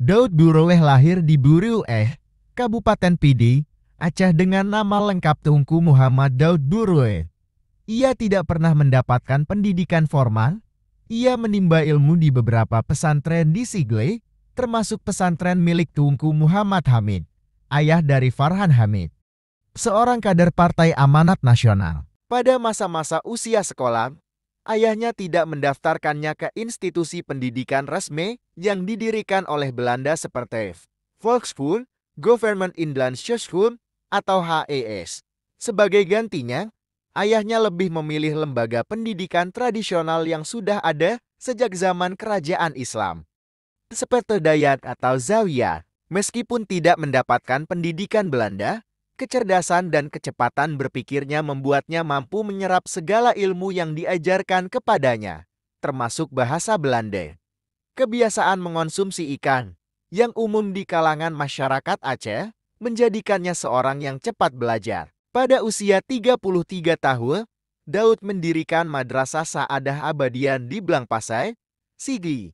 Daud Burueh lahir di Burueh, Kabupaten Pidi, Aceh dengan nama lengkap Tunku Muhammad Daud Burueh. Ia tidak pernah mendapatkan pendidikan formal. Ia menimba ilmu di beberapa pesantren di Sigle, termasuk pesantren milik Tunku Muhammad Hamid, ayah dari Farhan Hamid, seorang kader Partai Amanat Nasional. Pada masa-masa usia sekolah, ayahnya tidak mendaftarkannya ke institusi pendidikan resmi yang didirikan oleh Belanda seperti Volksschule, Government Inlandse School, atau HES. Sebagai gantinya, ayahnya lebih memilih lembaga pendidikan tradisional yang sudah ada sejak zaman kerajaan Islam, seperti Dayat atau Zawiyah. Meskipun tidak mendapatkan pendidikan Belanda, kecerdasan dan kecepatan berpikirnya membuatnya mampu menyerap segala ilmu yang diajarkan kepadanya, termasuk bahasa Belanda. Kebiasaan mengonsumsi ikan, yang umum di kalangan masyarakat Aceh, menjadikannya seorang yang cepat belajar. Pada usia 33 tahun, Daud mendirikan Madrasah Sa'adah Abadian di Blangpasai, Sigi.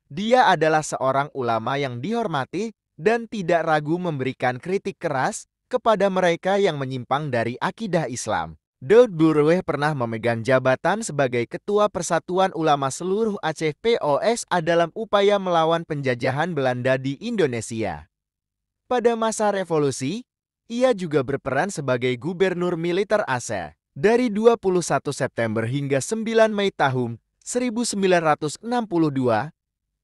Dia adalah seorang ulama yang dihormati dan tidak ragu memberikan kritik keras kepada mereka yang menyimpang dari akidah Islam. Daud Burueh pernah memegang jabatan sebagai Ketua Persatuan Ulama Seluruh Aceh (POSA) dalam upaya melawan penjajahan Belanda di Indonesia. Pada masa revolusi, ia juga berperan sebagai gubernur militer Aceh. Dari 21 September hingga 9 Mei tahun 1962,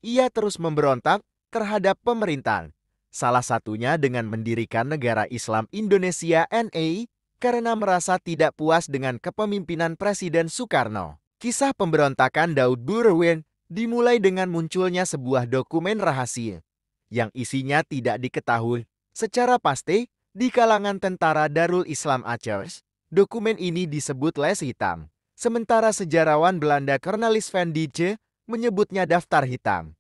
ia terus memberontak terhadap pemerintahan. Salah satunya dengan mendirikan Negara Islam Indonesia (NI) karena merasa tidak puas dengan kepemimpinan Presiden Soekarno. Kisah pemberontakan Daud Burueh dimulai dengan munculnya sebuah dokumen rahasia yang isinya tidak diketahui secara pasti di kalangan tentara Darul Islam Aceh. Dokumen ini disebut les hitam, sementara sejarawan Belanda Cornelis van Dijk menyebutnya daftar hitam.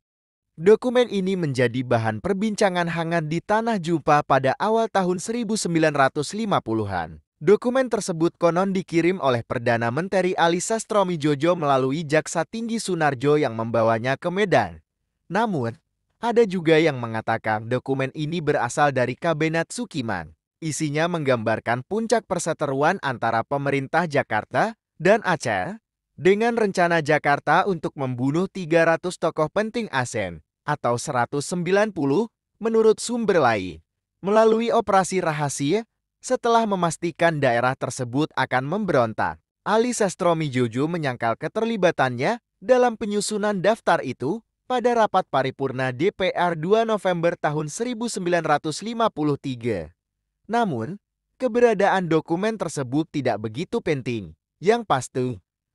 Dokumen ini menjadi bahan perbincangan hangat di Tanah Jumpa pada awal tahun 1950-an. Dokumen tersebut konon dikirim oleh Perdana Menteri Ali Sastroamidjojo melalui Jaksa Tinggi Sunarjo yang membawanya ke Medan. Namun, ada juga yang mengatakan dokumen ini berasal dari Kabinet Sukiman. Isinya menggambarkan puncak perseteruan antara pemerintah Jakarta dan Aceh dengan rencana Jakarta untuk membunuh 300 tokoh penting ASEAN atau 190 menurut sumber lain. Melalui operasi rahasia, setelah memastikan daerah tersebut akan memberontak, Ali Sastroamidjojo menyangkal keterlibatannya dalam penyusunan daftar itu pada rapat paripurna DPR 2 November tahun 1953. Namun, keberadaan dokumen tersebut tidak begitu penting. Yang pasti,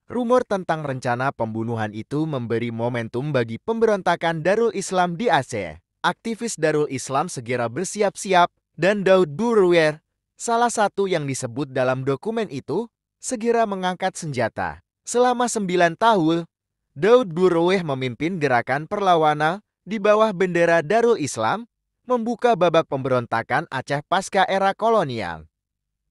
rumor tentang rencana pembunuhan itu memberi momentum bagi pemberontakan Darul Islam di Aceh. Aktivis Darul Islam segera bersiap-siap dan Daud Burueh, salah satu yang disebut dalam dokumen itu, segera mengangkat senjata. Selama 9 tahun, Daud Burueh memimpin gerakan perlawanan di bawah bendera Darul Islam, membuka babak pemberontakan Aceh pasca era kolonial.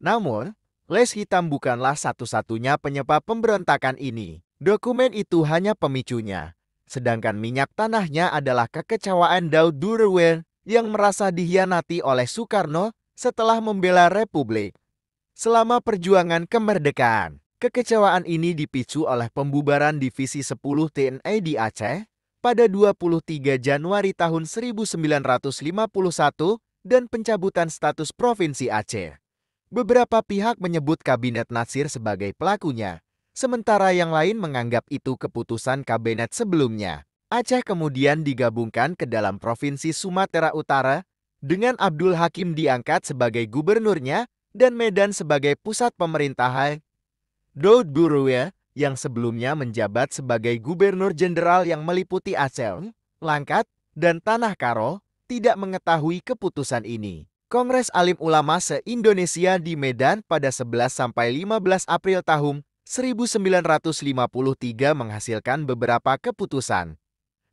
Namun, les hitam bukanlah satu-satunya penyebab pemberontakan ini. Dokumen itu hanya pemicunya. Sedangkan minyak tanahnya adalah kekecewaan Daud Burueh yang merasa dikhianati oleh Soekarno setelah membela Republik. Selama perjuangan kemerdekaan, kekecewaan ini dipicu oleh pembubaran Divisi 10 TNI di Aceh pada 23 Januari tahun 1951 dan pencabutan status Provinsi Aceh. Beberapa pihak menyebut Kabinet Natsir sebagai pelakunya, sementara yang lain menganggap itu keputusan kabinet sebelumnya. Aceh kemudian digabungkan ke dalam Provinsi Sumatera Utara, dengan Abdul Hakim diangkat sebagai gubernurnya dan Medan sebagai pusat pemerintahan. Daud Burueh, yang sebelumnya menjabat sebagai gubernur jenderal yang meliputi Aceh, Langkat, dan Tanah Karo, tidak mengetahui keputusan ini. Kongres Alim Ulama se-Indonesia di Medan pada 11-15 April tahun 1953 menghasilkan beberapa keputusan.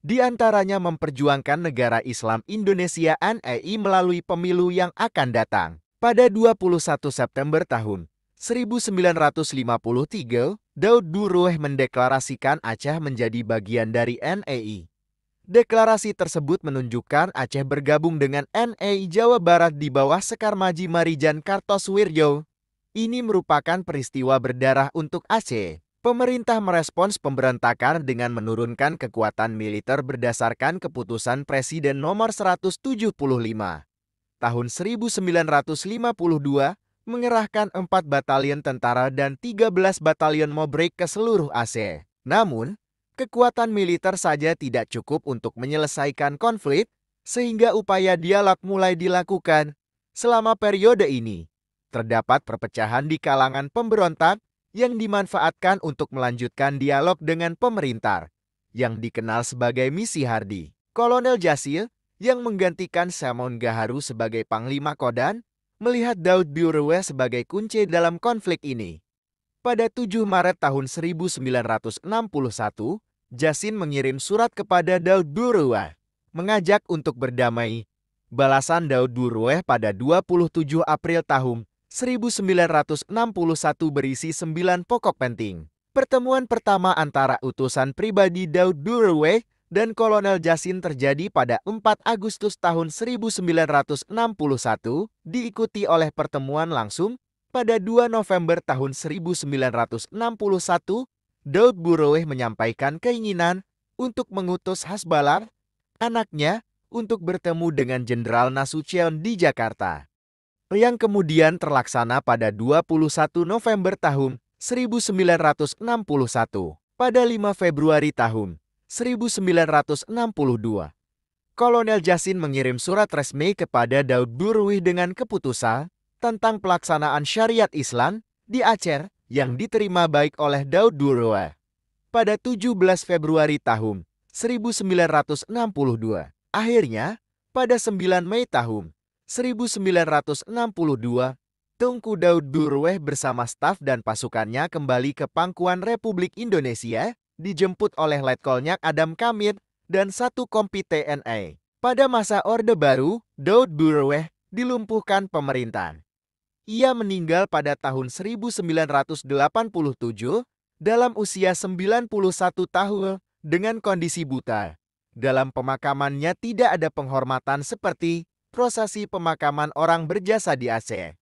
Di antaranya memperjuangkan negara Islam Indonesia (NII) melalui pemilu yang akan datang. Pada 21 September tahun 1953, Daud Burueh mendeklarasikan Aceh menjadi bagian dari NII. Deklarasi tersebut menunjukkan Aceh bergabung dengan NI Jawa Barat di bawah Sekar Maji Marijan Kartosuwiryo. Ini merupakan peristiwa berdarah untuk Aceh. Pemerintah merespons pemberontakan dengan menurunkan kekuatan militer berdasarkan keputusan Presiden nomor 175 tahun 1952 mengerahkan 4 batalion tentara dan 13 batalion Mobrek ke seluruh Aceh. Namun, kekuatan militer saja tidak cukup untuk menyelesaikan konflik, sehingga upaya dialog mulai dilakukan. Selama periode ini, terdapat perpecahan di kalangan pemberontak yang dimanfaatkan untuk melanjutkan dialog dengan pemerintah, yang dikenal sebagai Misi Hardi. Kolonel Jasil, yang menggantikan Samon Gaharu sebagai Panglima Kodan, melihat Daud Duruwe sebagai kunci dalam konflik ini. Pada 7 Maret tahun 1961, Jasin mengirim surat kepada Daud Duruwe, mengajak untuk berdamai. Balasan Daud Duruwe pada 27 April tahun 1961 berisi 9 pokok penting. Pertemuan pertama antara utusan pribadi Daud Duruwe dan Kolonel Jasin terjadi pada 4 Agustus tahun 1961, diikuti oleh pertemuan langsung pada 2 November tahun 1961. Daud Duruwe menyampaikan keinginan untuk mengutus Hasbalar, anaknya, untuk bertemu dengan Jenderal Nasution di Jakarta, yang kemudian terlaksana pada 21 November tahun 1961. Pada 5 Februari tahun 1962, Kolonel Jasin mengirim surat resmi kepada Daud Duruwe dengan keputusan tentang pelaksanaan syariat Islam di Aceh yang diterima baik oleh Daud Duruwe. Pada 17 Februari tahun 1962, akhirnya pada 9 Mei tahun 1962, Tengku Daud Duruwe bersama staf dan pasukannya kembali ke pangkuan Republik Indonesia, dijemput oleh Letkolnyak Adam Kamit dan satu kompi TNI. Pada masa Orde Baru, Daud Duruwe dilumpuhkan pemerintah. Ia meninggal pada tahun 1987 dalam usia 91 tahun dengan kondisi buta. Dalam pemakamannya tidak ada penghormatan seperti prosesi pemakaman orang berjasa di Aceh.